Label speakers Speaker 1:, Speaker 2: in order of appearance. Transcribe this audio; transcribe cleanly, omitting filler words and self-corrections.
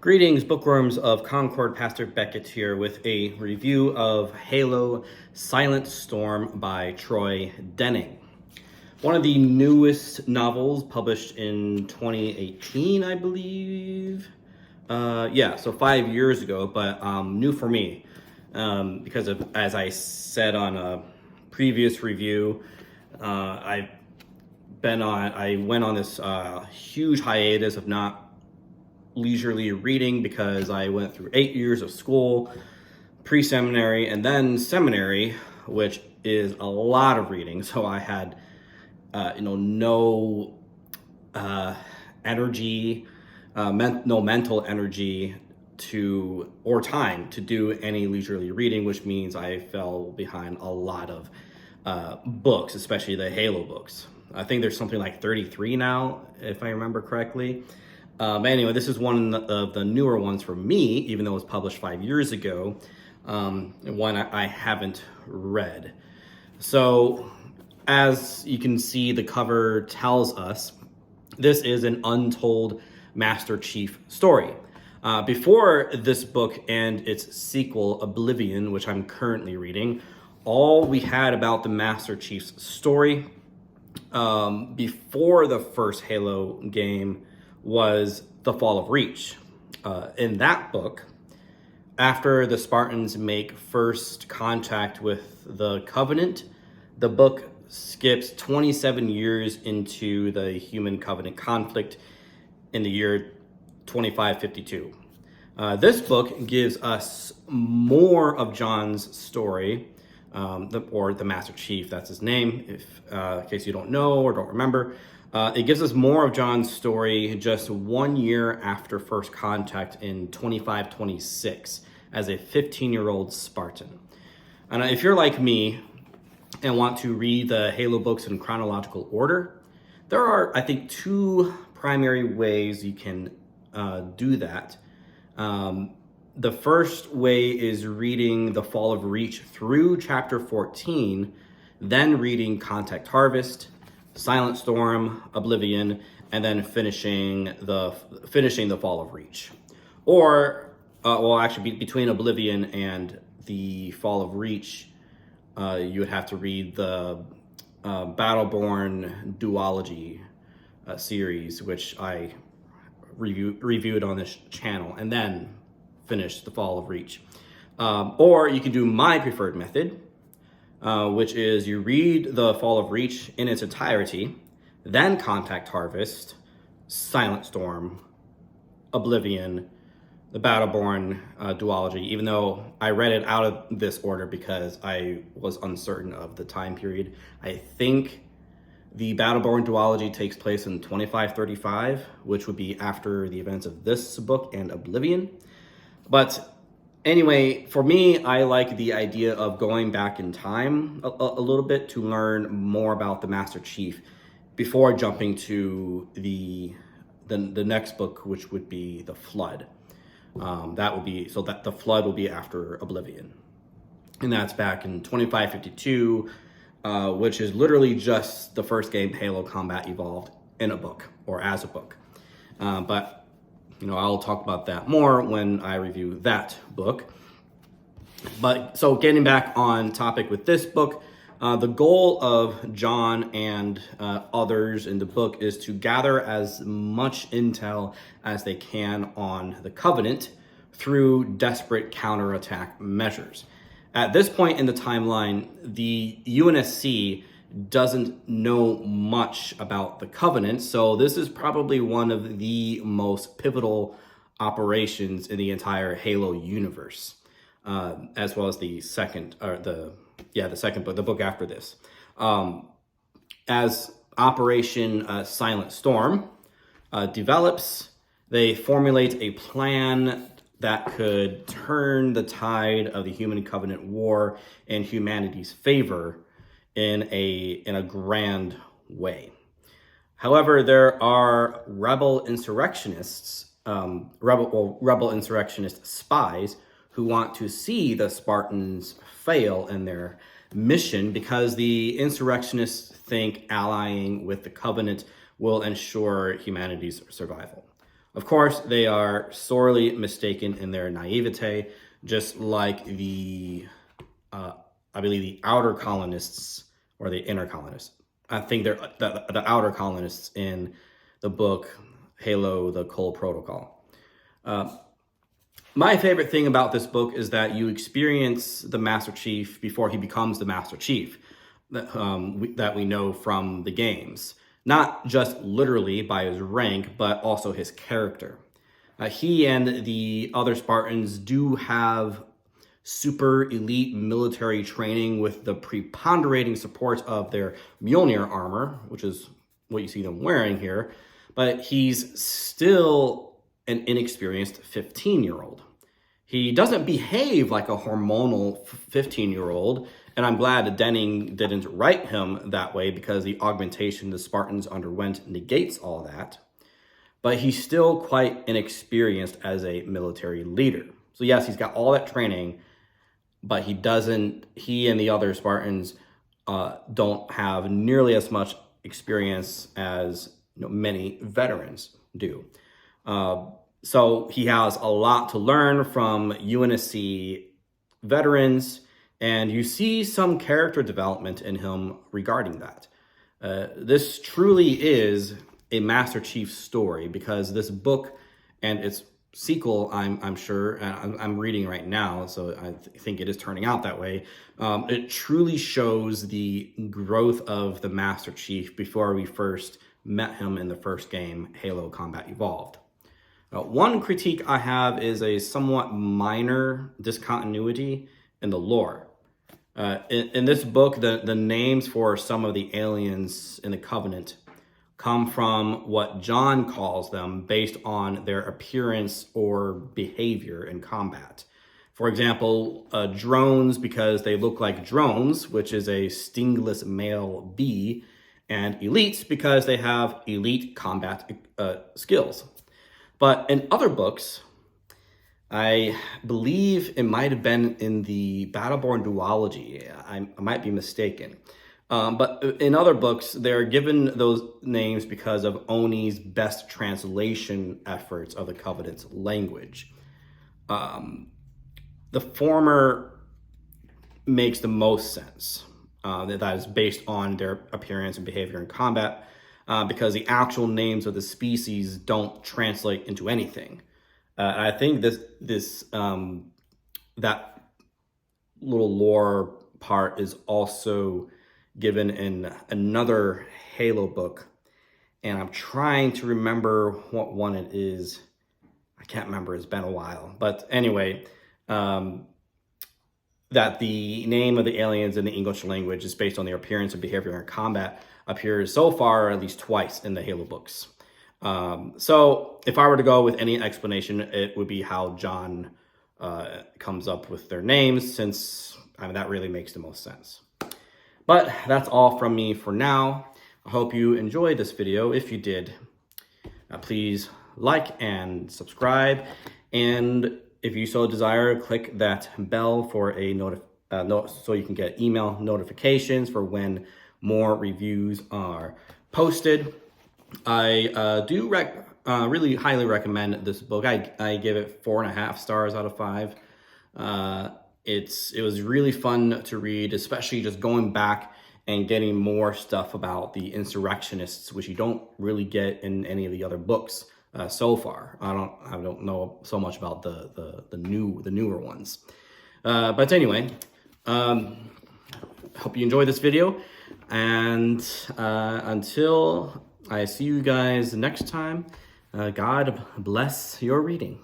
Speaker 1: Greetings, bookworms of Concord. Pastor Beckett here with a review of Halo Silent Storm by Troy Denning. One of the newest novels published in 2018, I believe. So 5 years ago, but new for me because of, as I said on a previous review, I went on this huge hiatus of not leisurely reading because I went through 8 years of school, pre-seminary, and then seminary, which is a lot of reading. So I had, no energy, no mental energy or time to do any leisurely reading, which means I fell behind a lot of books, especially the Halo books. I think there's something like 33 now, if I remember correctly. Anyway, this is one of the newer ones for me, even though it was published 5 years ago, one I haven't read. So, as you can see, the cover tells us this is an untold Master Chief story. Before this book and its sequel, Oblivion, which I'm currently reading, all we had about the Master Chief's story before the first Halo game was The Fall of Reach. In that book, after the Spartans make first contact with the Covenant, the book skips 27 years into the human Covenant conflict in the year 2552. This book gives us more of John's story, or the Master Chief, that's his name, in case you don't know or don't remember. It gives us more of John's story just 1 year after first contact in 2526 as a 15-year-old Spartan. And if you're like me and want to read the Halo books in chronological order, there are, I think, two primary ways you can do that. The first way is reading The Fall of Reach through chapter 14, then reading Contact Harvest, Silent Storm, Oblivion, and then finishing the Fall of Reach. Or, between Oblivion and the Fall of Reach, you would have to read the Battleborn duology series, which I reviewed on this channel, and then finish the Fall of Reach. Or you can do my preferred method, which is you read the Fall of Reach in its entirety, then Contact Harvest, Silent Storm, Oblivion, the Battleborn duology, even though I read it out of this order because I was uncertain of the time period. I think the Battleborn duology takes place in 2535, which would be after the events of this book and Oblivion. But anyway, for me, I like the idea of going back in time a little bit to learn more about the Master Chief before jumping to the next book, which would be The Flood. That The Flood will be after Oblivion. And that's back in 2552, which is literally just the first game Halo Combat evolved in a book, or as a book. But I'll talk about that more when I review that book. But so getting back on topic with this book, the goal of John and others in the book is to gather as much intel as they can on the Covenant through desperate counterattack measures. At this point in the timeline, the UNSC doesn't know much about the Covenant, so this is probably one of the most pivotal operations in the entire Halo universe, as well as the second book, the book after this. As Operation Silent Storm develops, they formulate a plan that could turn the tide of the human Covenant war in humanity's favor in a grand way. However, there are rebel insurrectionist spies who want to see the Spartans fail in their mission because the insurrectionists think allying with the Covenant will ensure humanity's survival. Of course, they are sorely mistaken in their naivete, just like I believe the outer colonists or the inner colonists. I think they're the outer colonists in the book Halo, the Cold Protocol. My favorite thing about this book is that you experience the Master Chief before he becomes the Master Chief that we know from the games. Not just literally by his rank, but also his character. He and the other Spartans do have super elite military training with the preponderating support of their Mjolnir armor, which is what you see them wearing here, but he's still an inexperienced 15-year-old. He doesn't behave like a hormonal 15-year-old, and I'm glad Denning didn't write him that way because the augmentation the Spartans underwent negates all that. But he's still quite inexperienced as a military leader. So yes, he's got all that training, but he and the other Spartans don't have nearly as much experience as many veterans do. So he has a lot to learn from UNSC veterans, and you see some character development in him regarding that. This truly is a Master Chief story because this book and its sequel, I'm sure, I'm reading right now, so I think it is turning out that way. It truly shows the growth of the Master Chief before we first met him in the first game, Halo Combat Evolved. One critique I have is a somewhat minor discontinuity in the lore. In this book, the names for some of the aliens in the Covenant come from what John calls them based on their appearance or behavior in combat. For example, drones because they look like drones, which is a stingless male bee, and elites because they have elite combat skills. But in other books, I believe it might have been in the Battleborn duology. I might be mistaken. But in other books, they're given those names because of Oni's best translation efforts of the Covenant's language. The former makes the most sense. That is based on their appearance and behavior in combat, because the actual names of the species don't translate into anything. I think that little lore part is also given in another Halo book, and I'm trying to remember what one it is. I can't remember, it's been a while. But anyway, that the name of the aliens in the English language is based on their appearance and behavior in combat appears so far at least twice in the Halo books. So if I were to go with any explanation, it would be how John comes up with their names, since that really makes the most sense. But that's all from me for now. I hope you enjoyed this video. If you did, please like and subscribe. And if you so desire, click that bell for a so you can get email notifications for when more reviews are posted. I do really highly recommend this book. I give it 4.5 stars out of 5. It was really fun to read, especially just going back and getting more stuff about the insurrectionists, which you don't really get in any of the other books so far. I don't know so much about the newer ones. But anyway, hope you enjoyed this video, and until I see you guys next time, God bless your reading.